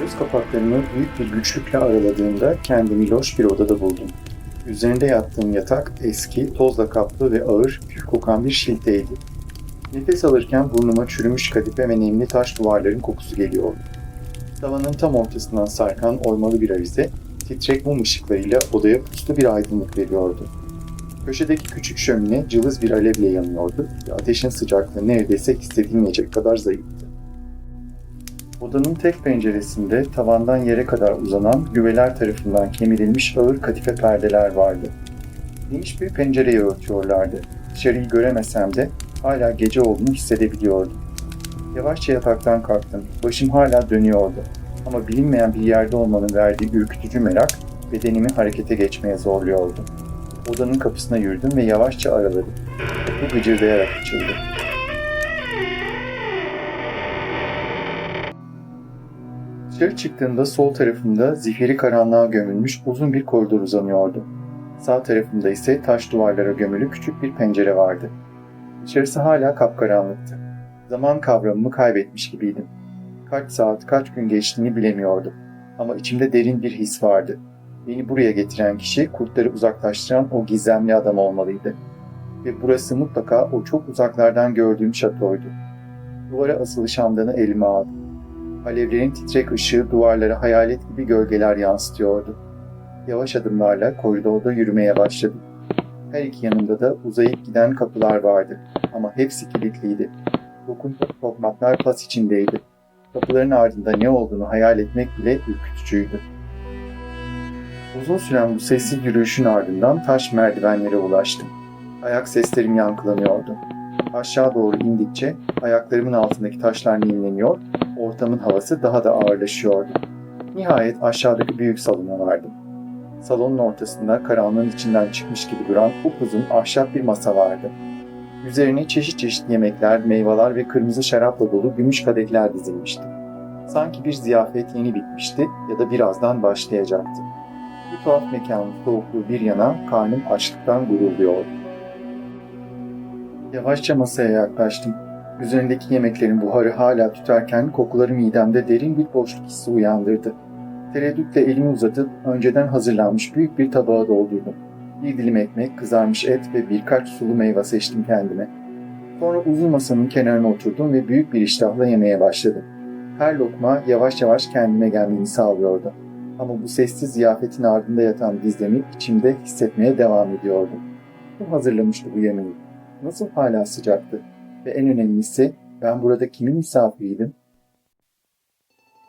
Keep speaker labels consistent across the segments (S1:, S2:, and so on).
S1: Göz kapaklarımı büyük bir güçlükle araladığımda kendimi loş bir odada buldum. Üzerinde yattığım yatak eski, tozla kaplı ve ağır, kül kokan bir şilteydi. Nefes alırken burnuma çürümüş kadife ve nemli taş duvarların kokusu geliyordu. Tavanın tam ortasından sarkan oymalı bir avize, titrek mum ışıklarıyla odaya puslu bir aydınlık veriyordu. Köşedeki küçük şömine cılız bir alevle yanıyordu ve ateşin sıcaklığı neredeyse hissedilmeyecek kadar zayıftı. Odanın tek penceresinde tavandan yere kadar uzanan güveler tarafından kemirilmiş ağır kadife perdeler vardı. Geniş bir pencereyi örtüyorlardı. Dışarıyı göremesem de hala gece olduğunu hissedebiliyordum. Yavaşça yataktan kalktım. Başım hala dönüyordu. Ama bilinmeyen bir yerde olmanın verdiği ürkütücü merak bedenimi harekete geçmeye zorluyordu. Odanın kapısına yürüdüm ve yavaşça araladım. Kapı gıcırdayarak açıldı. Dışarı çıktığımda sol tarafımda zifiri karanlığa gömülmüş uzun bir koridor uzanıyordu. Sağ tarafımda ise taş duvarlara gömülü küçük bir pencere vardı. Dışarısı hala kapkaranlıktı. Zaman kavramımı kaybetmiş gibiydim. Kaç saat, kaç gün geçtiğini bilemiyordum. Ama içimde derin bir his vardı. Beni buraya getiren kişi kurtları uzaklaştıran o gizemli adam olmalıydı. Ve burası mutlaka o çok uzaklardan gördüğüm şatoydu. Duvara asılı şamdanı elime aldım. Alevlerin titrek ışığı duvarlara hayalet gibi gölgeler yansıtıyordu. Yavaş adımlarla koridorda yürümeye başladım. Her iki yanımda da uzayıp giden kapılar vardı ama hepsi kilitliydi. Dokunduğum tokmaklar pas içindeydi. Kapıların ardında ne olduğunu hayal etmek bile ürkütücüydü. Uzun süren bu sessiz yürüyüşün ardından taş merdivenlere ulaştım. Ayak seslerim yankılanıyordu. Aşağı doğru indikçe ayaklarımın altındaki taşlar nemleniyor, ortamın havası daha da ağırlaşıyordu. Nihayet aşağıdaki büyük salona vardım. Salonun ortasında karanlığın içinden çıkmış gibi duran upuzun ahşap bir masa vardı. Üzerine çeşit çeşit yemekler, meyveler ve kırmızı şarapla dolu gümüş kadehler dizilmişti. Sanki bir ziyafet yeni bitmişti ya da birazdan başlayacaktı. Bu tuhaf mekanın soğukluğu bir yana karnım açlıktan gurulduyordu. Yavaşça masaya yaklaştım. Üzerindeki yemeklerin buharı hala tüterken kokuları midemde derin bir boşluk hissi uyandırdı. Tereddütle elimi uzatıp önceden hazırlanmış büyük bir tabağa doldurdum. Bir dilim ekmek, kızarmış et ve birkaç sulu meyve seçtim kendime. Sonra uzun masanın kenarına oturdum ve büyük bir iştahla yemeye başladım. Her lokma yavaş yavaş kendime gelmemi sağlıyordu. Ama bu sessiz ziyafetin ardında yatan gizemi içimde hissetmeye devam ediyordum. Kim hazırlamıştı bu yemeği? Nasıl hala sıcaktı? Ve en önemlisi ben burada kimin misafiriydim?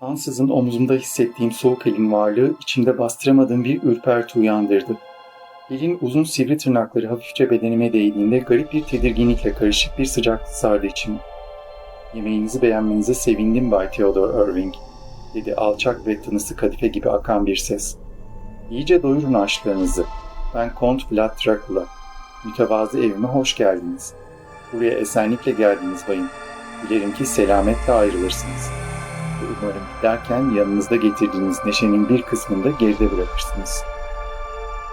S1: Ansızın omzumda hissettiğim soğuk elin varlığı içimde bastıramadığım bir ürperti uyandırdı. Elin uzun sivri tırnakları hafifçe bedenime değdiğinde garip bir tedirginlikle karışık bir sıcaklık sardı içimi. "Yemeğinizi beğenmenize sevindim Bay Theodore Irving," dedi alçak ve tınısı kadife gibi akan bir ses. "İyice doyurun açlığınızı. Ben Kont Vlad Dracula. Mütevazı evime hoş geldiniz. Buraya esenlikle geldiniz bayım. Dilerim ki selametle ayrılırsınız. Ve umarım giderken yanınızda getirdiğiniz neşenin bir kısmını da geride bırakırsınız."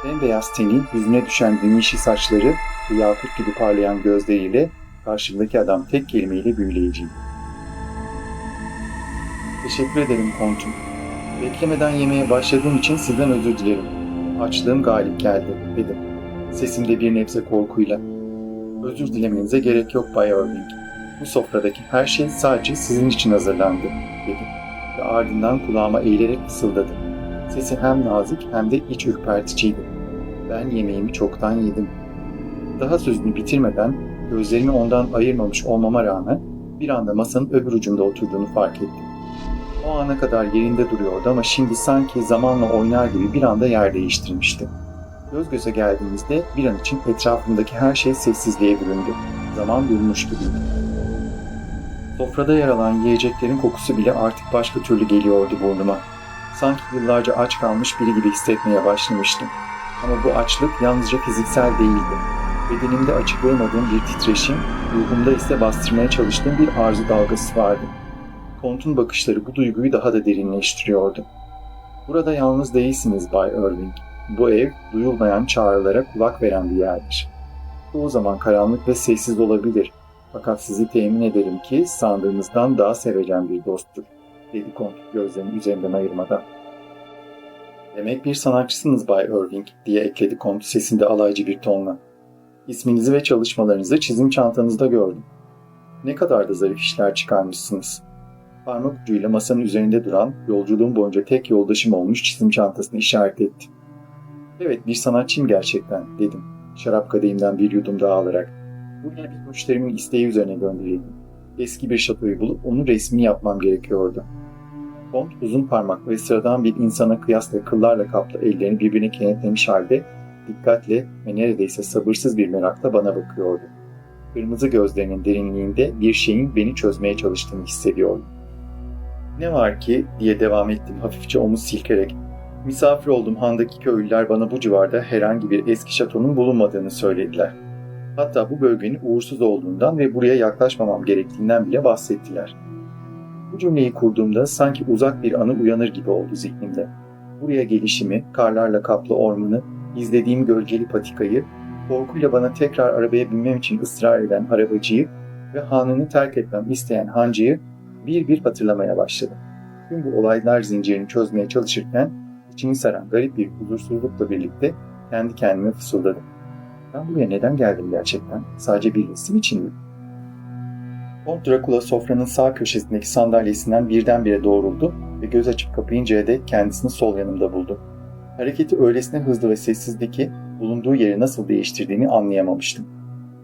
S1: Bembeyaz teni, yüzüne düşen gümüşi saçları ve yakut gibi parlayan gözleriyle karşımdaki adam tek kelimeyle büyüleyiciydi. "Teşekkür ederim kontum. Beklemeden yemeye başladığım için sizden özür dilerim. Açlığım galip geldi," dedim. Sesimde bir nebze korkuyla. "Özür dilemenize gerek yok Bay Irving. Bu sofradaki her şey sadece sizin için hazırlandı," dedim. Ve ardından kulağıma eğilerek fısıldadı. Sesi hem nazik hem de iç ürperticiydi. "Ben yemeğimi çoktan yedim." Daha sözünü bitirmeden gözlerimi ondan ayırmamış olmama rağmen bir anda masanın öbür ucunda oturduğunu fark ettim. O ana kadar yerinde duruyordu ama şimdi sanki zamanla oynar gibi bir anda yer değiştirmişti. Göz göze geldiğimizde bir an için etrafımdaki her şey sessizliğe büründü. Zaman durmuş gibiydi. Sofrada yer alan yiyeceklerin kokusu bile artık başka türlü geliyordu burnuma. Sanki yıllarca aç kalmış biri gibi hissetmeye başlamıştım. Ama bu açlık yalnızca fiziksel değildi. Bedenimde açıklayamadığım bir titreşim, ruhumda ise bastırmaya çalıştığım bir arzu dalgası vardı. Kont'un bakışları bu duyguyu daha da derinleştiriyordu. "Burada yalnız değilsiniz Bay Irving. Bu ev, duyulmayan çağrılara kulak veren bir yerdir. Çoğu zaman karanlık ve sessiz olabilir. Fakat sizi temin ederim ki sandığınızdan daha sevecen bir dosttur. dedi Kont gözlerini üzerinden ayırmadan. Demek bir sanatçısınız Bay Irving, diye ekledi Kont sesinde alaycı bir tonla. İsminizi ve çalışmalarınızı çizim çantanızda gördüm. Ne kadar da zarif işler çıkarmışsınız. Parmak ucuyla masanın üzerinde duran, yolculuğum boyunca tek yoldaşım olmuş çizim çantasını işaret etti. Evet, bir sanatçıyım gerçekten, dedim. Şarap kadehimden bir yudum daha alarak. Buraya bir müşterimin isteği üzerine gönderildim. Eski bir şatoyu bulup onun resmini yapmam gerekiyordu. Kont uzun parmaklı ve sıradan bir insana kıyasla kıllarla kaplı ellerini birbirine kenetlemiş halde dikkatle ve neredeyse sabırsız bir merakla bana bakıyordu. Kırmızı gözlerinin derinliğinde bir şeyin beni çözmeye çalıştığını hissediyordum. Ne var ki, diye devam ettim hafifçe omuz silkerek. Misafir olduğum handaki köylüler bana bu civarda herhangi bir eski şatonun bulunmadığını söylediler. Hatta bu bölgenin uğursuz olduğundan ve buraya yaklaşmamam gerektiğinden bile bahsettiler. Bu cümleyi kurduğumda sanki uzak bir anı uyanır gibi oldu zihnimde. Buraya gelişimi, karlarla kaplı ormanı, izlediğim gölgeli patikayı, korkuyla bana tekrar arabaya binmem için ısrar eden arabacıyı ve hanını terk etmem isteyen hancıyı bir bir hatırlamaya başladım. Tüm bu olaylar zincirini çözmeye çalışırken içimi saran garip bir huzursuzlukla birlikte kendi kendime fısıldadım. Ben buraya neden geldim gerçekten? Sadece bir resim için mi? Kont Drakula sofranın sağ köşesindeki sandalyesinden birdenbire doğruldu ve göz açıp kapayıncaya dek kendisini sol yanımda buldu. Hareketi öylesine hızlı ve sessizdi ki bulunduğu yeri nasıl değiştirdiğini anlayamamıştım.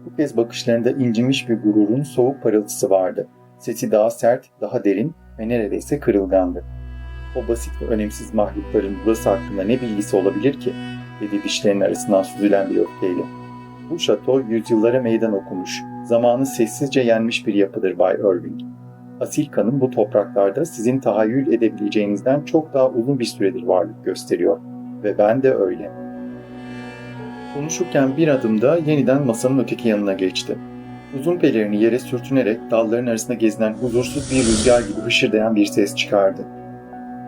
S1: Bu kez bakışlarında incinmiş bir gururun soğuk parıltısı vardı. Sesi daha sert, daha derin ve neredeyse kırılgandı. O basit ve önemsiz mahlukların burası hakkında ne bilgisi olabilir ki? Dedi dişlerinin arasından süzülen bir öfkeyle. Bu şato yüzyıllara meydan okumuş, zamanı sessizce yenmiş bir yapıdır Bay Irving. Asil kanım bu topraklarda sizin tahayyül edebileceğinizden çok daha uzun bir süredir varlık gösteriyor. Ve ben de öyle. Konuşurken bir adımda yeniden masanın öteki yanına geçti. Uzun pelerini yere sürtünerek dalların arasında gezinen huzursuz bir rüzgar gibi hışırdayan bir ses çıkardı.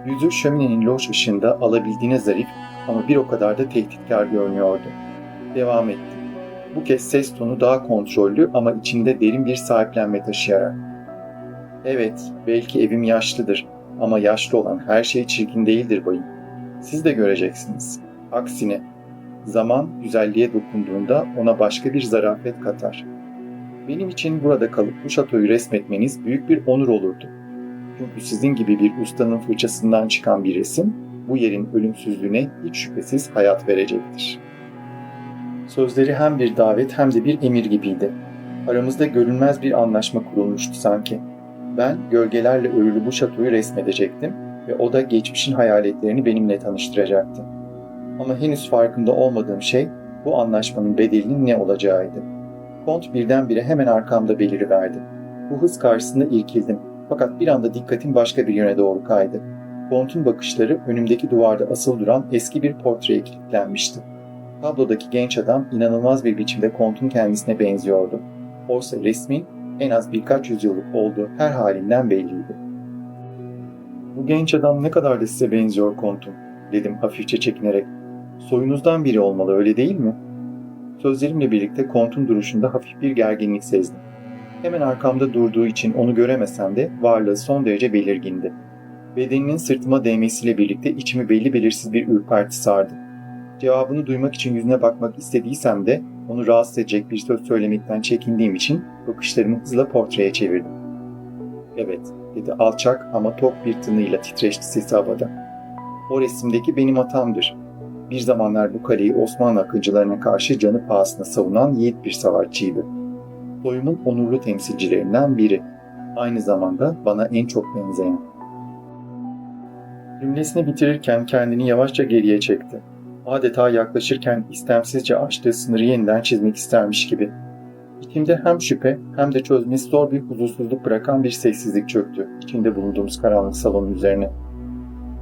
S1: Yüzü şöminenin loş ışığında alabildiğine zarif ama bir o kadar da tehditkar görünüyordu. Devam etti. Bu kez ses tonu daha kontrollü ama içinde derin bir sahiplenme taşıyarak. Evet, belki evim yaşlıdır ama yaşlı olan her şey çirkin değildir bayım. Siz de göreceksiniz. Aksine, zaman güzelliğe dokunduğunda ona başka bir zarafet katar. Benim için burada kalıp bu şatoyu resmetmeniz büyük bir onur olurdu. Çünkü sizin gibi bir ustanın fırçasından çıkan bir resim, bu yerin ölümsüzlüğüne hiç şüphesiz hayat verecektir. Sözleri hem bir davet hem de bir emir gibiydi. Aramızda görünmez bir anlaşma kurulmuştu sanki. Ben gölgelerle örülü bu şatoyu resmedecektim ve o da geçmişin hayaletlerini benimle tanıştıracaktı. Ama henüz farkında olmadığım şey bu anlaşmanın bedelinin ne olacağıydı. Kont birdenbire hemen arkamda beliriverdi. Bu hız karşısında irkildim fakat bir anda dikkatim başka bir yöne doğru kaydı. Kont'un bakışları önümdeki duvarda asılı duran eski bir portreye kilitlenmişti. Tablodaki genç adam inanılmaz bir biçimde Kont'un kendisine benziyordu. Oysa resmin en az birkaç yüzyıllık olduğu her halinden belliydi. Bu genç adam ne kadar da size benziyor Kont'um, dedim hafifçe çekinerek. Soyunuzdan biri olmalı, öyle değil mi? Sözlerimle birlikte Kont'un duruşunda hafif bir gerginlik sezdim. Hemen arkamda durduğu için onu göremesem de varlığı son derece belirgindi. Bedeninin sırtıma değmesiyle birlikte içimi belli belirsiz bir ürperti sardı. Cevabını duymak için yüzüne bakmak istediysem de onu rahatsız edecek bir söz söylemekten çekindiğim için bakışlarımı hızla portreye çevirdim. Evet, dedi alçak ama tok bir tınıyla titreşti sesi havada. O resimdeki benim hatamdır. Bir zamanlar bu kaleyi Osmanlı akıncılarına karşı canı pahasına savunan yiğit bir savaşçıydı. Soyumun onurlu temsilcilerinden biri. Aynı zamanda bana en çok benzeyen. Cümlesini bitirirken kendini yavaşça geriye çekti. Adeta yaklaşırken istemsizce aştığı sınırı yeniden çizmek istermiş gibi. İçimde hem şüphe hem de çözmesi zor bir huzursuzluk bırakan bir sessizlik çöktü içinde bulunduğumuz karanlık salonun üzerine.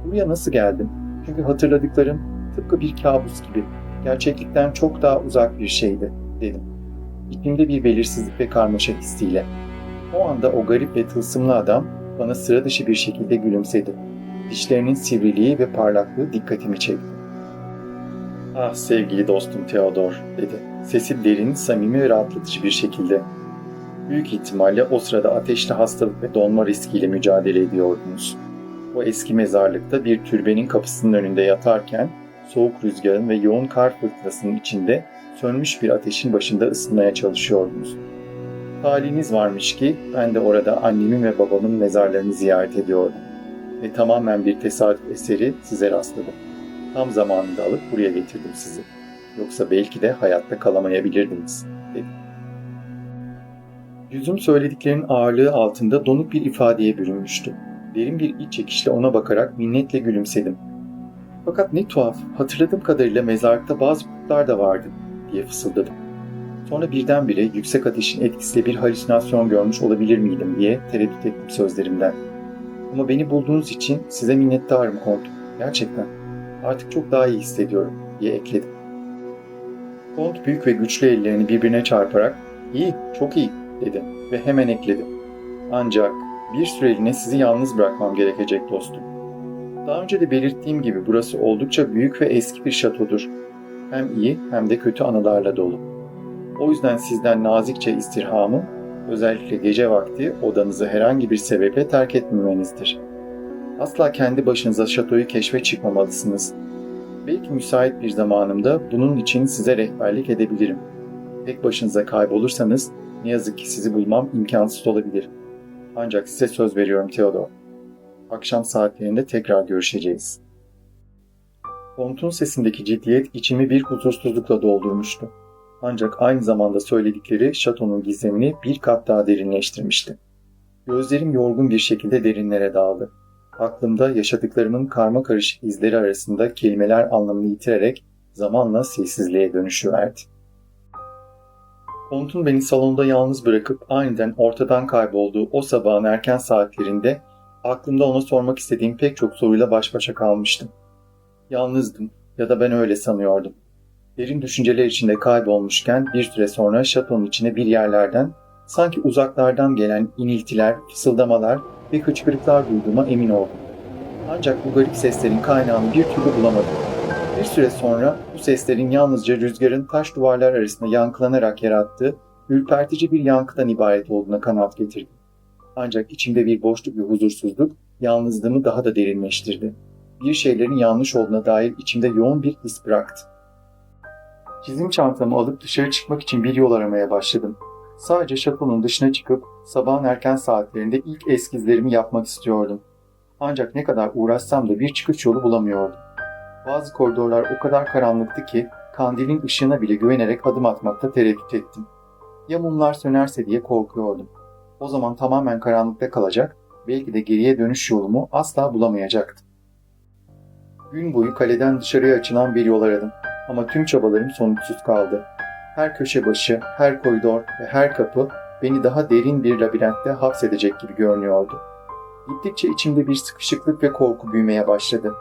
S1: Buraya nasıl geldim? Çünkü hatırladıklarım tıpkı bir kabus gibi, gerçeklikten çok daha uzak bir şeydi, dedim. İçimde bir belirsizlik ve karmaşa hissiyle. O anda o garip ve tılsımlı adam bana sıra dışı bir şekilde gülümsedi. Dişlerinin sivriliği ve parlaklığı dikkatimi çekti. Ah sevgili dostum Theodor, dedi. Sesi derin, samimi ve rahatlatıcı bir şekilde. Büyük ihtimalle o sırada ateşli hastalık ve donma riskiyle mücadele ediyordunuz. O eski mezarlıkta bir türbenin kapısının önünde yatarken, soğuk rüzgarın ve yoğun kar fırtınasının içinde sönmüş bir ateşin başında ısınmaya çalışıyordunuz. Talihiniz varmış ki ben de orada annemin ve babamın mezarlarını ziyaret ediyordum. Ve tamamen bir tesadüf eseri size rastladım. Tam zamanında alıp buraya getirdim sizi. Yoksa belki de hayatta kalamayabilirdiniz, dedi. Yüzüm söylediklerinin ağırlığı altında donuk bir ifadeye bürünmüştü. Derin bir iç çekişle ona bakarak minnetle gülümsedim. Fakat ne tuhaf, hatırladığım kadarıyla mezarlıkta bazı kurtlar da vardı, diye fısıldadım. Sonra birdenbire yüksek ateşin etkisiyle bir halüsinasyon görmüş olabilir miydim diye tereddüt ettim sözlerimden. Ama beni bulduğunuz için size minnettarım Kont. Gerçekten. Artık çok daha iyi hissediyorum, diye ekledim. Kont büyük ve güçlü ellerini birbirine çarparak "İyi, çok iyi," dedi ve hemen ekledi. "Ancak bir süreliğine sizi yalnız bırakmam gerekecek dostum. Daha önce de belirttiğim gibi burası oldukça büyük ve eski bir şatodur. Hem iyi hem de kötü anılarla dolu. O yüzden sizden nazikçe istirhamım, özellikle gece vakti odanızı herhangi bir sebeple terk etmemenizdir. Asla kendi başınıza şatoyu keşfe çıkmamalısınız. Belki müsait bir zamanımda bunun için size rehberlik edebilirim. Tek başınıza kaybolursanız ne yazık ki sizi bulmam imkansız olabilir. Ancak size söz veriyorum Theodor. Akşam saatlerinde tekrar görüşeceğiz." Kont'un sesindeki ciddiyet içimi bir huzursuzlukla doldurmuştu. Ancak aynı zamanda söyledikleri şatonun gizemini bir kat daha derinleştirmişti. Gözlerim yorgun bir şekilde derinlere daldı. Aklımda yaşadıklarımın karmakarışık izleri arasında kelimeler anlamını yitirerek zamanla sessizliğe dönüşüverdi. Kont'un beni salonda yalnız bırakıp aniden ortadan kaybolduğu o sabahın erken saatlerinde aklımda ona sormak istediğim pek çok soruyla baş başa kalmıştım. Yalnızdım ya da ben öyle sanıyordum. Derin düşünceler içinde kaybolmuşken bir süre sonra şatonun içine bir yerlerden, sanki uzaklardan gelen iniltiler, fısıldamalar ve hıçkırıklar duyduğuma emin oldum. Ancak bu garip seslerin kaynağını bir türlü bulamadım. Bir süre sonra bu seslerin yalnızca rüzgarın taş duvarlar arasında yankılanarak yarattığı ürpertici bir yankıdan ibaret olduğuna kanaat getirdim. Ancak içimde bir boşluk ve huzursuzluk yalnızlığımı daha da derinleştirdi. Bir şeylerin yanlış olduğuna dair içimde yoğun bir his bıraktı. Çizim çantamı alıp dışarı çıkmak için bir yol aramaya başladım. Sadece şatonun dışına çıkıp sabahın erken saatlerinde ilk eskizlerimi yapmak istiyordum. Ancak ne kadar uğraşsam da bir çıkış yolu bulamıyordum. Bazı koridorlar o kadar karanlıktı ki kandilin ışığına bile güvenerek adım atmakta tereddüt ettim. Ya mumlar sönerse diye korkuyordum. O zaman tamamen karanlıkta kalacak, belki de geriye dönüş yolumu asla bulamayacaktım. Gün boyu kaleden dışarıya açılan bir yol aradım. Ama tüm çabalarım sonuçsuz kaldı. Her köşe başı, her koridor ve her kapı beni daha derin bir labirentte hapsedecek gibi görünüyordu. Gittikçe içimde bir sıkışıklık ve korku büyümeye başladı.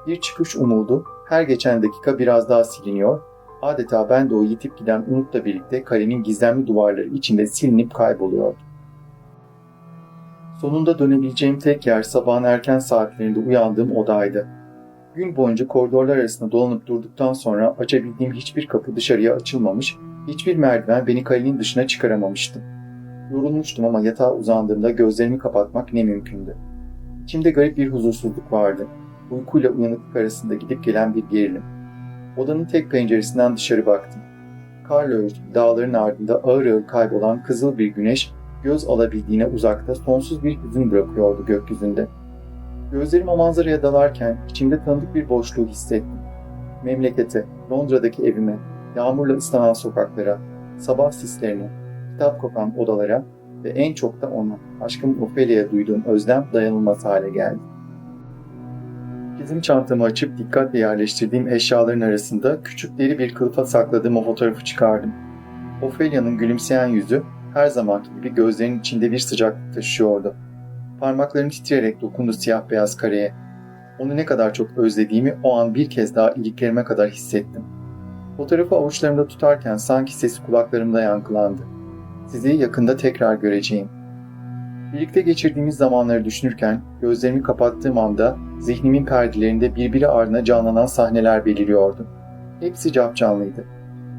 S1: Bir çıkış umudu her geçen dakika biraz daha siliniyor, adeta ben de o yitip giden umutla birlikte kalenin gizemli duvarları içinde silinip kayboluyordu. Sonunda dönebileceğim tek yer sabahın erken saatlerinde uyandığım odaydı. Gün boyunca koridorlar arasında dolanıp durduktan sonra açabildiğim hiçbir kapı dışarıya açılmamış, hiçbir merdiven beni kalenin dışına çıkaramamıştı. Yorulmuştum ama yatağa uzandığımda gözlerimi kapatmak ne mümkündü. İçimde garip bir huzursuzluk vardı. Uykuyla uyanıklık arasında gidip gelen bir gerilim. Odanın tek penceresinden dışarı baktım. Karla örtülü dağların ardında ağır ağır kaybolan kızıl bir güneş göz alabildiğine uzakta sonsuz bir hüzün bırakıyordu gökyüzünde. Gözlerim o manzaraya dalarken içimde tanıdık bir boşluğu hissettim. Memlekete, Londra'daki evime, yağmurla ıslanan sokaklara, sabah sislerine, kitap kokan odalara ve en çok da ona, aşkım Ophelia'ya duyduğum özlem dayanılmaz hale geldi. Çizim çantamı açıp dikkatle yerleştirdiğim eşyaların arasında küçük deri bir kılıfa sakladığım o fotoğrafı çıkardım. Ophelia'nın gülümseyen yüzü her zamanki gibi gözlerinin içinde bir sıcaklık taşıyordu. Parmaklarım titreyerek dokundu siyah beyaz kareye. Onu ne kadar çok özlediğimi o an bir kez daha iliklerime kadar hissettim. Fotoğrafı avuçlarımda tutarken sanki sesi kulaklarımda yankılandı. Sizi yakında tekrar göreceğim. Birlikte geçirdiğimiz zamanları düşünürken gözlerimi kapattığım anda zihnimin perdelerinde birbiri ardına canlanan sahneler beliriyordu. Hepsi capcanlıydı.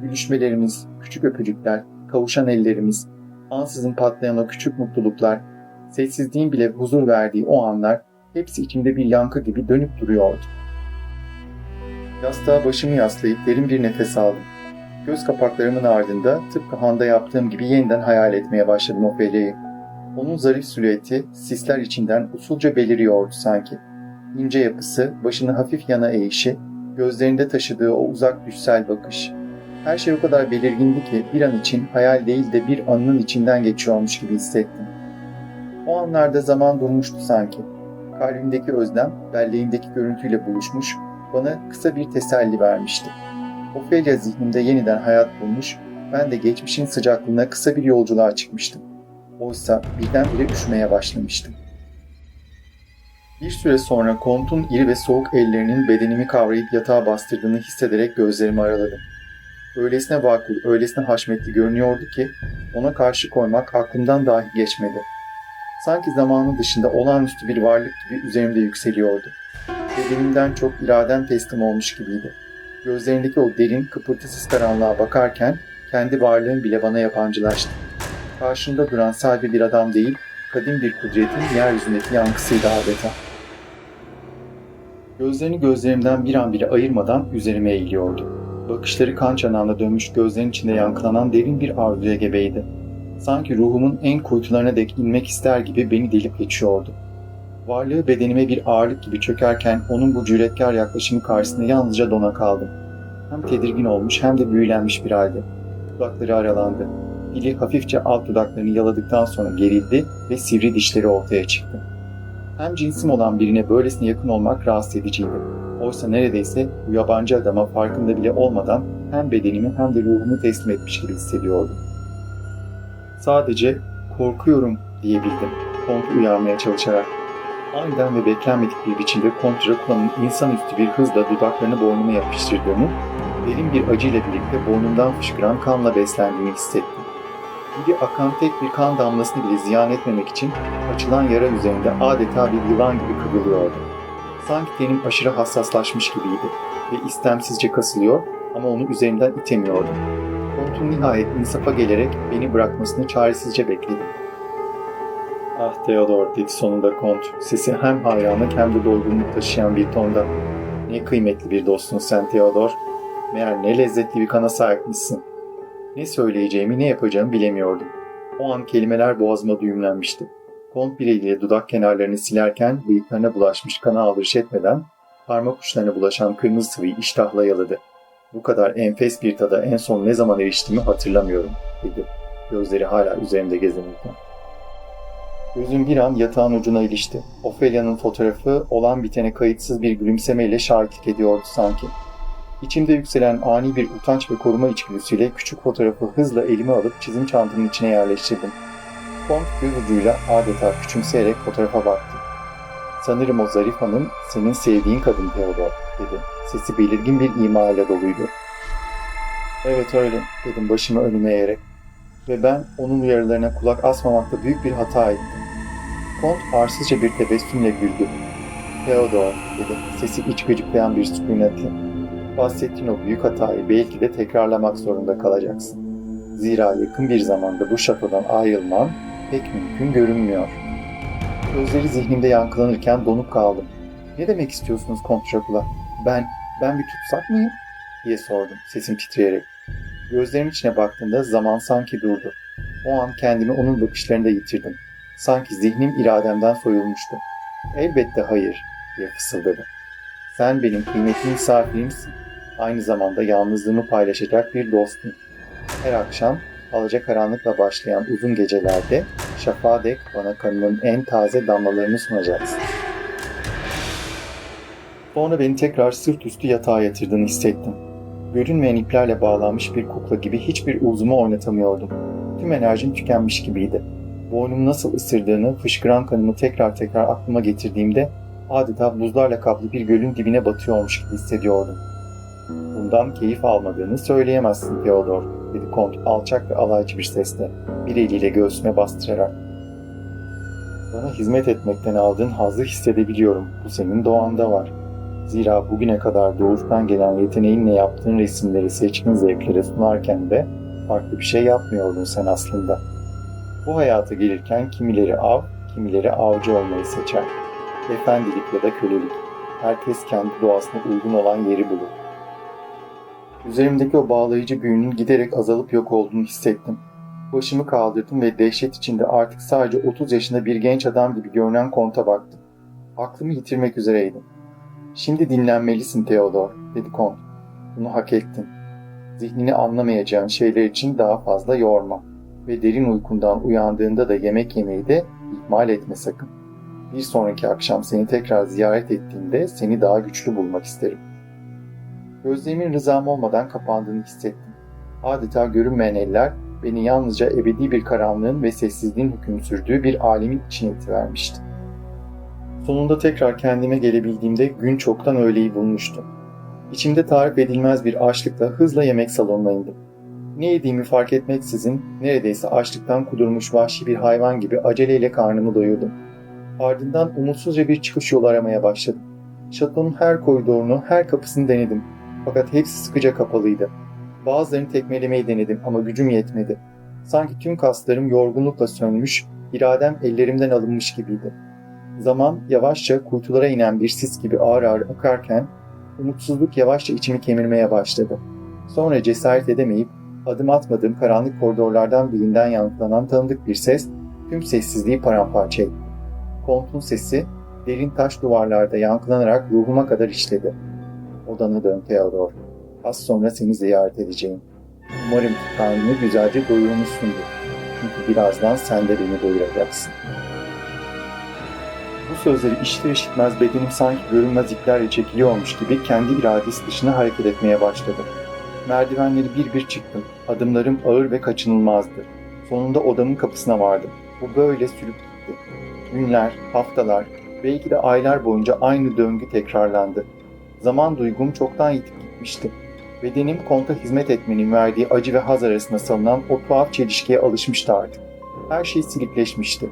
S1: Gülüşmelerimiz, küçük öpücükler, kavuşan ellerimiz, ansızın patlayan o küçük mutluluklar, sessizliğin bile huzur verdiği o anlar Hepsi içimde bir yankı gibi dönüp duruyordu. Yastığa başımı yaslayıp derin bir nefes aldım. Göz kapaklarımın ardında tıpkı Han'da yaptığım gibi yeniden hayal etmeye başladım Ophelia'yı. Onun zarif silüeti sisler içinden usulca beliriyordu sanki. İnce yapısı, başını hafif yana eğişi, gözlerinde taşıdığı o uzak düşsel bakış. Her şey o kadar belirgindi ki bir an için hayal değil de bir anının içinden geçiyormuş gibi hissettim. O anlarda zaman durmuştu sanki. Kalbimdeki özlem, belleğimdeki görüntüyle buluşmuş, bana kısa bir teselli vermişti. Ophelia zihnimde yeniden hayat bulmuş, ben de geçmişin sıcaklığına kısa bir yolculuğa çıkmıştım. Oysa birdenbire üşümeye başlamıştım. Bir süre sonra Kont'un iri ve soğuk ellerinin bedenimi kavrayıp yatağa bastırdığını hissederek gözlerimi araladım. Öylesine vakul, öylesine haşmetli görünüyordu ki ona karşı koymak aklımdan dahi geçmedi. Sanki zamanın dışında olağanüstü bir varlık gibi üzerimde yükseliyordu. Bedenimden çok iradem teslim olmuş gibiydi. Gözlerindeki o derin, kıpırtısız karanlığa bakarken kendi varlığım bile bana yabancılaştı. Karşımda duran sadece bir adam değil, kadim bir kudretin yeryüzündeki yankısıydı adeta. Gözlerini gözlerimden bir an bile ayırmadan üzerime eğiliyordu. Bakışları kan çanağına dönmüş gözlerin içinde yankılanan derin bir arzuya gebeydi. Sanki ruhumun en kuytularına dek inmek ister gibi beni delip geçiyordu. Varlığı bedenime bir ağırlık gibi çökerken onun bu cüretkar yaklaşımı karşısında yalnızca dona kaldım. Hem tedirgin olmuş hem de büyülenmiş bir halde. Dudakları aralandı. Dili hafifçe alt dudaklarını yaladıktan sonra gerildi ve sivri dişleri ortaya çıktı. Hem cinsim olan birine böylesine yakın olmak rahatsız ediciydi. Oysa neredeyse bu yabancı adama farkında bile olmadan hem bedenimi hem de ruhumu teslim etmiş gibi hissediyordum. Sadece korkuyorum diyebildim, Kont'u uyarmaya çalışarak. Aniden ve beklenmedik bir biçimde Kont Dracula'nın insanüstü bir hızla dudaklarını boynuma yapıştırdığını, derin bir acıyla birlikte boynumdan fışkıran kanla beslendiğini hissettim. Gibi akan tek bir kan damlasını bile ziyan etmemek için açılan yara üzerinde adeta bir yılan gibi kıvrılıyordu. Sanki tenim aşırı hassaslaşmış gibiydi ve istemsizce kasılıyor ama onu üzerimden itemiyordum. Kont'un nihayet insafa gelerek beni bırakmasını çaresizce bekledim. "Ah Theodor," dedi sonunda Kont, sesi hem hayranlık hem de doygunluk taşıyan bir tonda. "Ne kıymetli bir dostsun sen Theodor. Meğer ne lezzetli bir kana sahipmişsin." Ne söyleyeceğimi, ne yapacağımı bilemiyordum. O an kelimeler boğazıma düğümlenmişti. Kont bir eliyle dudak kenarlarını silerken bıyıklarına bulaşmış kana aldırış etmeden parmak uçlarına bulaşan kırmızı sıvıyı iştahla yaladı. "Bu kadar enfes bir tada en son ne zaman eriştiğimi hatırlamıyorum," dedi. Gözleri hala üzerimde gezinirken. Gözüm bir an yatağın ucuna ilişti. Ophelia'nın fotoğrafı olan bitene kayıtsız bir gülümsemeyle şahitlik ediyordu sanki. İçimde yükselen ani bir utanç ve koruma içgüdüsüyle küçük fotoğrafı hızla elime alıp çizim çantamın içine yerleştirdim. Kont göz ucuyla adeta küçümseyerek fotoğrafa baktı. "Sanırım o zarif hanım senin sevdiğin kadın Theodor," dedi. Sesi belirgin bir ima ile doluydu. "Evet öyle," dedim başımı önüme eğerek. "Ve ben onun uyarılarına kulak asmamakta büyük bir hata ettim." Kont arsızca bir tebessümle güldü. "Theodor," dedi, sesi iç gıcıklayan bir sükunetle. "Bahsettiğin o büyük hatayı belki de tekrarlamak zorunda kalacaksın. Zira yakın bir zamanda bu şatodan ayrılman pek mümkün görünmüyor." Gözleri zihnimde yankılanırken donup kaldım. "Ne demek istiyorsunuz Kont Dracula? Ben bir tutsak mıyım?" diye sordum sesim titreyerek. Gözlerimin içine baktığımda zaman sanki durdu. O an kendimi onun bakışlarında yitirdim. Sanki zihnim irademden soyulmuştu. "Elbette hayır," diye fısıldadı. "Sen benim kıymetli misafirimsin. Aynı zamanda yalnızlığımı paylaşacak bir dostum. Her akşam alacakaranlıkla başlayan uzun gecelerde şafağa dek bana kanının en taze damlalarını sunacaksın." Sonra beni tekrar sırt üstü yatağa yatırdığını hissettim. Görünmeyen iplerle bağlanmış bir kukla gibi hiçbir uzvumu oynatamıyordum. Tüm enerjim tükenmiş gibiydi. Boynumu nasıl ısırdığını, fışkıran kanımı tekrar tekrar aklıma getirdiğimde adeta buzlarla kaplı bir gölün dibine batıyormuş gibi hissediyordum. "Bundan keyif almadığını söyleyemezsin Theodor," dedi Kont alçak ve alaycı bir sesle, bir eliyle göğsüme bastırarak. "Bana hizmet etmekten aldığın hazzı hissedebiliyorum. Bu senin doğanda var. Zira bugüne kadar doğuştan gelen yeteneğinle yaptığın resimleri seçkin zevklere sunarken de farklı bir şey yapmıyordun sen aslında. Bu hayata gelirken kimileri av, kimileri avcı olmayı seçer. Efendilik ya da kölelik. Herkes kendi doğasına uygun olan yeri bulur. Üzerimdeki o bağlayıcı büyünün giderek azalıp yok olduğunu hissettim. Başımı kaldırdım ve dehşet içinde artık sadece 30 yaşında bir genç adam gibi görünen konta baktım. Aklımı yitirmek üzereydim. "Şimdi dinlenmelisin Theodor," dedi kont. "Bunu hak ettin. Zihnini anlamayacağın şeyler için daha fazla yorma. Ve derin uykundan uyandığında da yemek yemeyi de ihmal etme sakın. Bir sonraki akşam seni tekrar ziyaret ettiğimde seni daha güçlü bulmak isterim." Gözlerimin rızam olmadan kapandığını hissettim. Adeta görünmeyen eller beni yalnızca ebedi bir karanlığın ve sessizliğin hüküm sürdüğü bir alemin içine itivermişti. Sonunda tekrar kendime gelebildiğimde gün çoktan öğleyi bulmuştu. İçimde tarif edilmez bir açlıkla hızla yemek salonuna indim. Ne yediğimi fark etmeksizin neredeyse açlıktan kudurmuş vahşi bir hayvan gibi aceleyle karnımı doyurdum. Ardından umutsuzca bir çıkış yolu aramaya başladım. Şatonun her koridorunu, her kapısını denedim. Fakat hepsi sıkıca kapalıydı. Bazılarını tekmelemeyi denedim ama gücüm yetmedi. Sanki tüm kaslarım yorgunlukla sönmüş, iradem ellerimden alınmış gibiydi. Zaman yavaşça kuytulara inen bir sis gibi ağır ağır akarken umutsuzluk yavaşça içimi kemirmeye başladı. Sonra cesaret edemeyip adım atmadığım karanlık koridorlardan birinden yankılanan tanıdık bir ses tüm sessizliği paramparça etti. Kont'un sesi derin taş duvarlarda yankılanarak ruhuma kadar işledi. "Odana dön Theodor. Az sonra seni ziyaret edeceğim. Umarım ki karnını güzelce doyurmuşsundur. Çünkü birazdan sen de beni doyuracaksın." Bu sözleri işitir işitmez bedenim sanki görünmez iplerle çekiliyormuş gibi kendi iradesi dışına hareket etmeye başladı. Merdivenleri bir bir çıktım. Adımlarım ağır ve kaçınılmazdı. Sonunda odamın kapısına vardım. Bu böyle sürüp gitti. Günler, haftalar, belki de aylar boyunca aynı döngü tekrarlandı. Zaman duygum çoktan yitip gitmişti. Bedenim konta hizmet etmenin verdiği acı ve haz arasında salınan o tuhaf çelişkiye alışmıştı artık. Her şey silikleşmişti.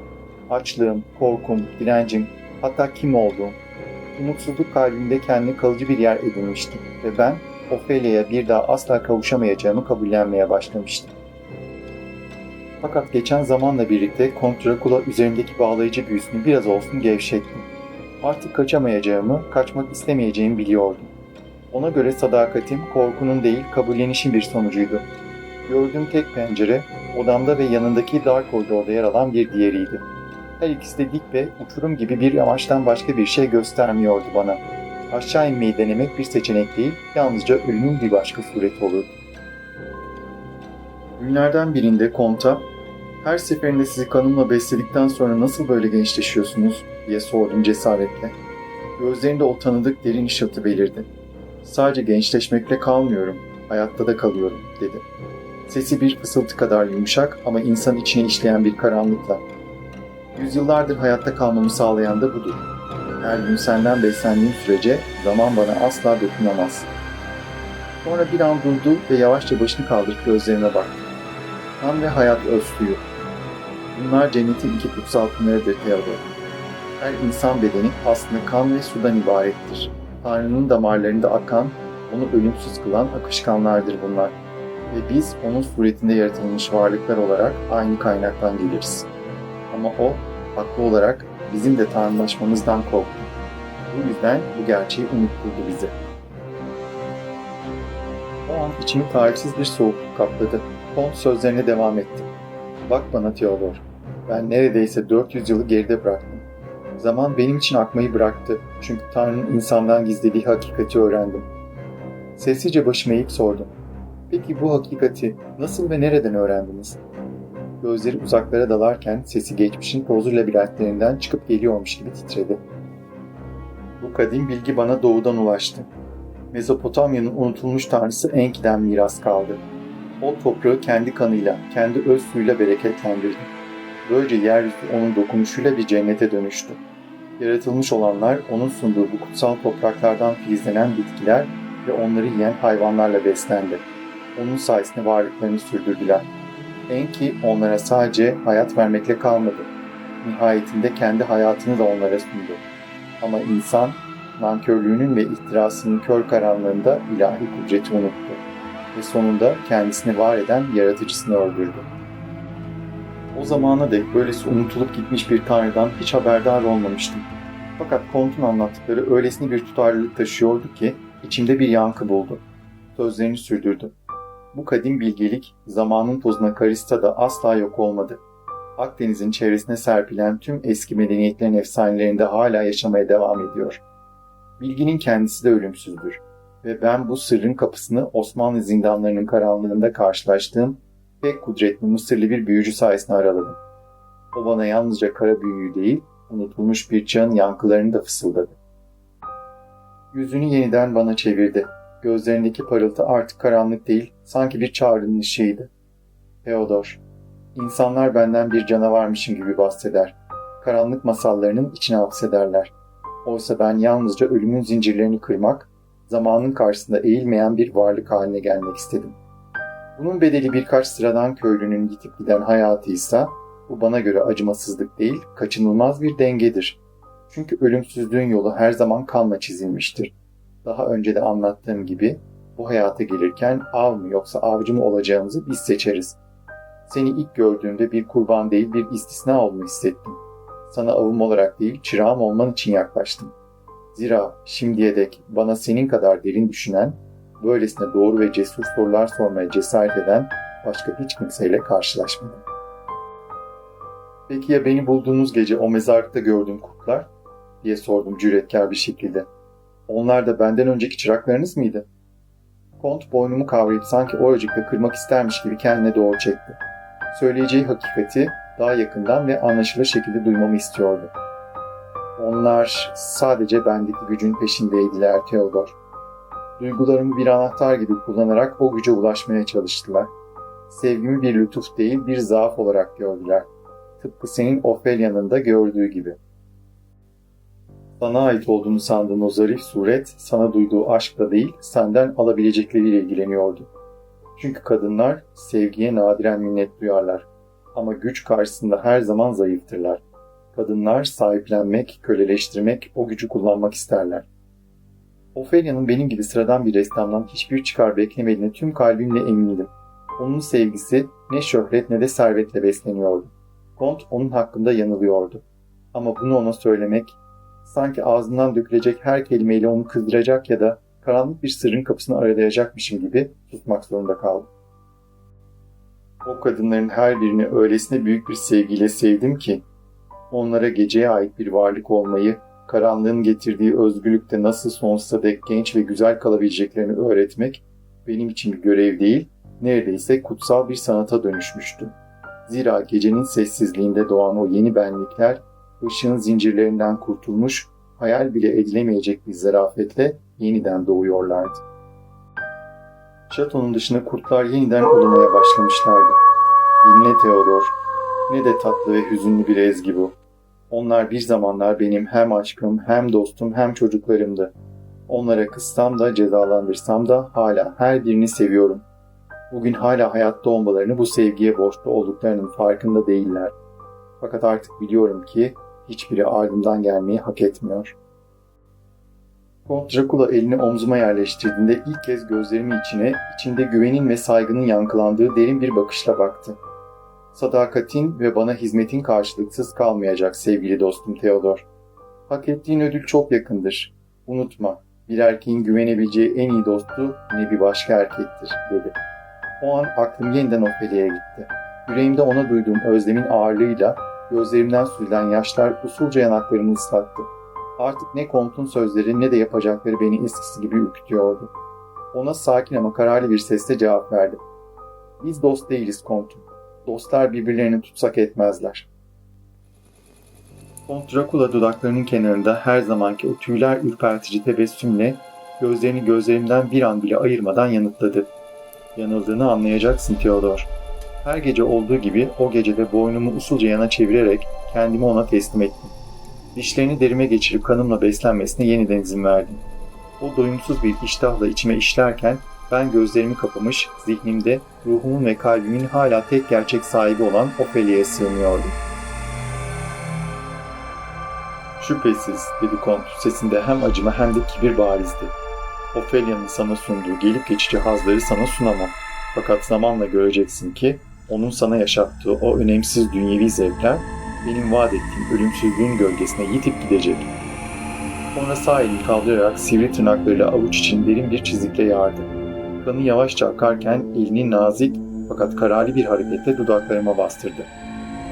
S1: Açlığım, korkum, direncim, hatta kim olduğum. Umutsuzluk kalbimde kendine kalıcı bir yer edinmişti ve ben Ophelia'ya bir daha asla kavuşamayacağımı kabullenmeye başlamıştım. Fakat geçen zamanla birlikte Kont Drakula üzerimdeki bağlayıcı büyüsünü biraz olsun gevşettim. Artık kaçamayacağımı, kaçmak istemeyeceğimi biliyordum. Ona göre sadakatim korkunun değil, kabullenişin bir sonucuydu. Gördüğüm tek pencere, odamda ve yanındaki dar koridorda yer alan bir diğeriydi. Her ikisi de dik ve uçurum gibi bir yamaçtan başka bir şey göstermiyordu bana. Aşağı inmeyi denemek bir seçenek değil, yalnızca ölümün bir başka sureti olurdu. Günlerden birinde Kont'a, "Her seferinde sizi kanımla besledikten sonra nasıl böyle gençleşiyorsunuz?" diye sordum cesaretle. Gözlerinde o tanıdık derin ışıltı belirdi. "Sadece gençleşmekle kalmıyorum, hayatta da kalıyorum," dedi. Sesi bir fısıltı kadar yumuşak ama insan içine işleyen bir karanlıkla. "Yüzyıllardır hayatta kalmamı sağlayan da budur. Her gün senden beslendiğim sürece zaman bana asla dokunamaz." Sonra bir an durdu ve yavaşça başını kaldırıp gözlerime baktı. "Kan ve hayat özsüyü. Bunlar cennetin iki kutsal pınarıdır Theodor. Her insan bedeni aslında kan ve sudan ibarettir. Tanrı'nın damarlarında akan, onu ölümsüz kılan akışkanlardır bunlar. Ve biz onun suretinde yaratılmış varlıklar olarak aynı kaynaktan geliriz. Ama o, haklı olarak bizim de tanrılaşmamızdan korktu. Bu yüzden bu gerçeği unutturdu bizi." O an içimi tarifsiz bir soğukluk kapladı. Kont sözlerine devam etti. "Bak bana Theodor, ben neredeyse 400 yılı geride bıraktım. Zaman benim için akmayı bıraktı çünkü Tanrı'nın insandan gizlediği hakikati öğrendim." Sessizce başımı eğip sordum. "Peki bu hakikati nasıl ve nereden öğrendiniz?" Gözleri uzaklara dalarken sesi geçmişin tozlu labirentlerinden çıkıp geliyormuş gibi titredi. "Bu kadim bilgi bana doğudan ulaştı. Mezopotamya'nın unutulmuş tanrısı Enki'den miras kaldı. O toprağı kendi kanıyla, kendi öz suyuyla bereketlendirdi. Böylece yeryüzü onun dokunuşuyla bir cennete dönüştü. Yaratılmış olanlar onun sunduğu bu kutsal topraklardan filizlenen bitkiler ve onları yiyen hayvanlarla beslendi. Onun sayesinde varlıklarını sürdürdüler. Enki onlara sadece hayat vermekle kalmadı. Nihayetinde kendi hayatını da onlara sundu. Ama insan, nankörlüğünün ve ihtirasının kör karanlığında ilahi kudreti unuttu ve sonunda kendisini var eden yaratıcısını öldürdü. O zamana dek böylesi unutulup gitmiş bir tanrıdan hiç haberdar olmamıştım. Fakat Kont'un anlattıkları öylesine bir tutarlılık taşıyordu ki içimde bir yankı buldu. Sözlerini sürdürdü. Bu kadim bilgelik zamanın tozuna karışsa da asla yok olmadı. Akdeniz'in çevresine serpilen tüm eski medeniyetlerin efsanelerinde hala yaşamaya devam ediyor. Bilginin kendisi de ölümsüzdür. Ve ben bu sırrın kapısını Osmanlı zindanlarının karanlığında karşılaştığım pek kudretli Mısırlı bir büyücü sayesinde araladım. O bana yalnızca kara büyüyü değil, unutulmuş bir çağın yankılarını da fısıldadı. Yüzünü yeniden bana çevirdi. Gözlerindeki parıltı artık karanlık değil, sanki bir çağrının ışığıydı. Theodor, insanlar benden bir canavarmışım gibi bahseder. Karanlık masallarının içine hapsederler. Oysa ben yalnızca ölümün zincirlerini kırmak, zamanın karşısında eğilmeyen bir varlık haline gelmek istedim. Bunun bedeli birkaç sıradan köylünün yitip giden hayatıysa, bu bana göre acımasızlık değil, kaçınılmaz bir dengedir. Çünkü ölümsüzlüğün yolu her zaman kanla çizilmiştir. Daha önce de anlattığım gibi, bu hayata gelirken av mı yoksa avcı mı olacağımızı biz seçeriz. Seni ilk gördüğümde bir kurban değil bir istisna olduğunu hissettim. Sana avım olarak değil, çırağım olman için yaklaştım. Zira şimdiye dek bana senin kadar derin düşünen, böylesine doğru ve cesur sorular sormaya cesaret eden başka hiç kimseyle karşılaşmadım. Peki ya beni bulduğunuz gece o mezarlıkta gördüğüm kurtlar? Diye sordum cüretkar bir şekilde. Onlar da benden önceki çıraklarınız mıydı? Kont boynumu kavrayıp sanki oracıkta kırmak istermiş gibi kendine doğru çekti. Söyleyeceği hakikati daha yakından ve anlaşılır şekilde duymamı istiyordu. Onlar sadece bendeki gücün peşindeydiler Theodor. Duygularımı bir anahtar gibi kullanarak o güce ulaşmaya çalıştılar. Sevgimi bir lütuf değil bir zaaf olarak gördüler. Tıpkı senin Ophelia'nın da gördüğü gibi. Sana ait olduğunu sandığın o zarif suret, sana duyduğu aşkla değil, senden alabilecekleriyle ilgileniyordu. Çünkü kadınlar sevgiye nadiren minnet duyarlar. Ama güç karşısında her zaman zayıftırlar. Kadınlar sahiplenmek, köleleştirmek, o gücü kullanmak isterler. Ophelia'nın benim gibi sıradan bir ressamdan hiçbir çıkar beklemediğine tüm kalbimle emindim. Onun sevgisi ne şöhret ne de servetle besleniyordu. Kont onun hakkında yanılıyordu. Ama bunu ona söylemek, sanki ağzından dökülecek her kelimeyle onu kızdıracak ya da karanlık bir sırrın kapısını aralayacakmışım gibi susmak zorunda kaldım. O kadınların her birini öylesine büyük bir sevgiyle sevdim ki, onlara geceye ait bir varlık olmayı, karanlığın getirdiği özgürlükte nasıl sonsuza dek genç ve güzel kalabileceklerini öğretmek benim için bir görev değil, neredeyse kutsal bir sanata dönüşmüştü. Zira gecenin sessizliğinde doğan o yeni benlikler, ışığın zincirlerinden kurtulmuş, hayal bile edilemeyecek bir zarafetle yeniden doğuyorlardı. Şatonun dışında kurtlar yeniden ulumaya başlamışlardı. Dinle Theodor, ne de tatlı ve hüzünlü bir ezgi bu. Onlar bir zamanlar benim hem aşkım, hem dostum, hem çocuklarımdı. Onlara kızsam da cezalandırsam da hala her birini seviyorum. Bugün hala hayatta olmalarını bu sevgiye borçlu olduklarının farkında değiller. Fakat artık biliyorum ki hiçbiri ardımdan gelmeyi hak etmiyor. Kont Dracula elini omzuma yerleştirdiğinde ilk kez gözlerimin içinde güvenin ve saygının yankılandığı derin bir bakışla baktı. Sadakatin ve bana hizmetin karşılıksız kalmayacak sevgili dostum Theodor. Hak ettiğin ödül çok yakındır. Unutma, bir erkeğin güvenebileceği en iyi dostu yine bir başka erkektir, dedi. O an aklım yeniden Ophelia'ya gitti. Yüreğimde ona duyduğum özlemin ağırlığıyla gözlerimden süzülen yaşlar usulca yanaklarımı ıslattı. Artık ne Kont'un sözleri ne de yapacakları beni eskisi gibi ürkütüyordu. Ona sakin ama kararlı bir sesle cevap verdim. Biz dost değiliz Kont'um. Dostlar birbirlerini tutsak etmezler. Kont Dracula dudaklarının kenarında her zamanki o tüyler ürpertici tebessümle gözlerini gözlerimden bir an bile ayırmadan yanıtladı. Yanıldığını anlayacaksın Theodor. Her gece olduğu gibi o gece de boynumu usulca yana çevirerek kendimi ona teslim ettim. Dişlerini derime geçirip kanımla beslenmesine yeniden izin verdim. O doyumsuz bir iştahla içime işlerken ben gözlerimi kapamış, zihnimde ruhumun ve kalbimin hala tek gerçek sahibi olan Ophelia'ya sığınıyordum. Şüphesiz, dedi Kont, sesinde hem acıma hem de kibir barizdi. Ophelia'nın sana sunduğu gelip geçici hazları sana sunamam. Fakat zamanla göreceksin ki onun sana yaşattığı o önemsiz dünyevi zevkler benim vaat ettiğim ölümsüzlüğün gölgesine yitip gidecek. Sonra sağ elini kaldırarak sivri tırnaklarıyla avuç için derin bir çizikle yardı. Kanı yavaşça akarken elini nazik fakat kararlı bir hareketle dudaklarıma bastırdı.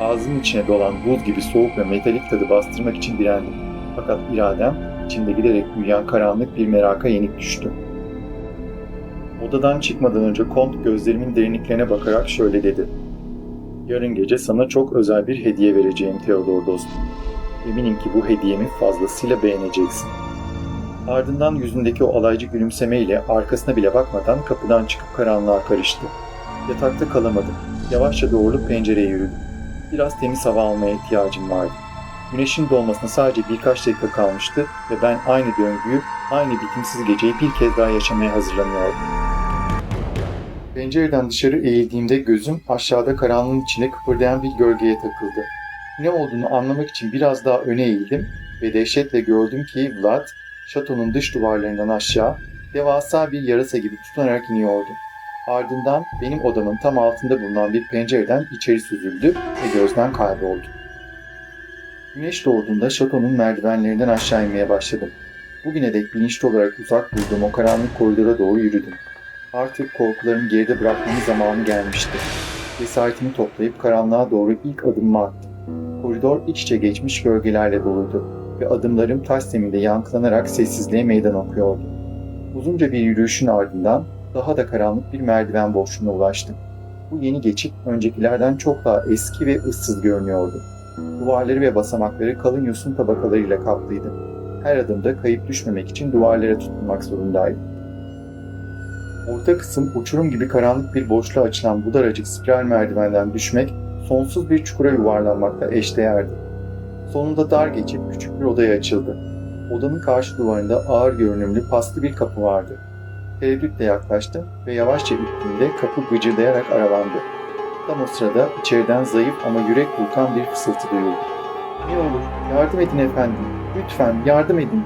S1: Ağzımın içine dolan buz gibi soğuk ve metalik tadı bastırmak için direndim. Fakat iradem içimde giderek büyüyen karanlık bir meraka yenik düştü. Odadan çıkmadan önce Kont gözlerimin derinliklerine bakarak şöyle dedi. Yarın gece sana çok özel bir hediye vereceğim Theodor dostum. Eminim ki bu hediyemi fazlasıyla beğeneceksin. Ardından yüzündeki o alaycı gülümsemeyle arkasına bile bakmadan kapıdan çıkıp karanlığa karıştı. Yatakta kalamadım. Yavaşça doğrulup pencereye yürüdüm. Biraz temiz hava almaya ihtiyacım vardı. Güneşin doğmasına sadece birkaç dakika kalmıştı ve ben aynı döngüyü, aynı bitimsiz geceyi bir kez daha yaşamaya hazırlanıyordum. Pencereden dışarı eğildiğimde gözüm aşağıda karanlığın içinde kıpırdayan bir gölgeye takıldı. Ne olduğunu anlamak için biraz daha öne eğildim ve dehşetle gördüm ki Vlad, şatonun dış duvarlarından aşağı, devasa bir yarasa gibi tutunarak iniyordu. Ardından benim odamın tam altında bulunan bir pencereden içeri süzüldü ve gözden kayboldu. Güneş doğduğunda şatonun merdivenlerinden aşağı inmeye başladım. Bugüne dek bilinçli olarak uzak durduğum o karanlık koridora doğru yürüdüm. Artık korkularımı geride bırakmanın zamanı gelmişti. Cesaretimi toplayıp karanlığa doğru ilk adımımı attım. Koridor iç içe geçmiş gölgelerle doluydu ve adımlarım taş zeminde yankılanarak sessizliğe meydan okuyordu. Uzunca bir yürüyüşün ardından daha da karanlık bir merdiven boşluğuna ulaştım. Bu yeni geçit öncekilerden çok daha eski ve ıssız görünüyordu. Duvarları ve basamakları kalın yosun tabakalarıyla kaplıydı. Her adımda kayıp düşmemek için duvarlara tutunmak zorundaydım. Orta kısım uçurum gibi karanlık bir boşluğa açılan bu daracık spiral merdivenden düşmek, sonsuz bir çukura yuvarlanmakla eşdeğerdi. Sonunda dar geçip küçük bir odaya açıldı. Odanın karşı duvarında ağır görünümlü paslı bir kapı vardı. Tereddütle yaklaştım ve yavaşça ittiğimde kapı gıcırdayarak aralandı. Tam o sırada içeriden zayıf ama yürek burkan bir fısıltı duyuldu. "Ne olur, yardım edin efendim, lütfen yardım edin."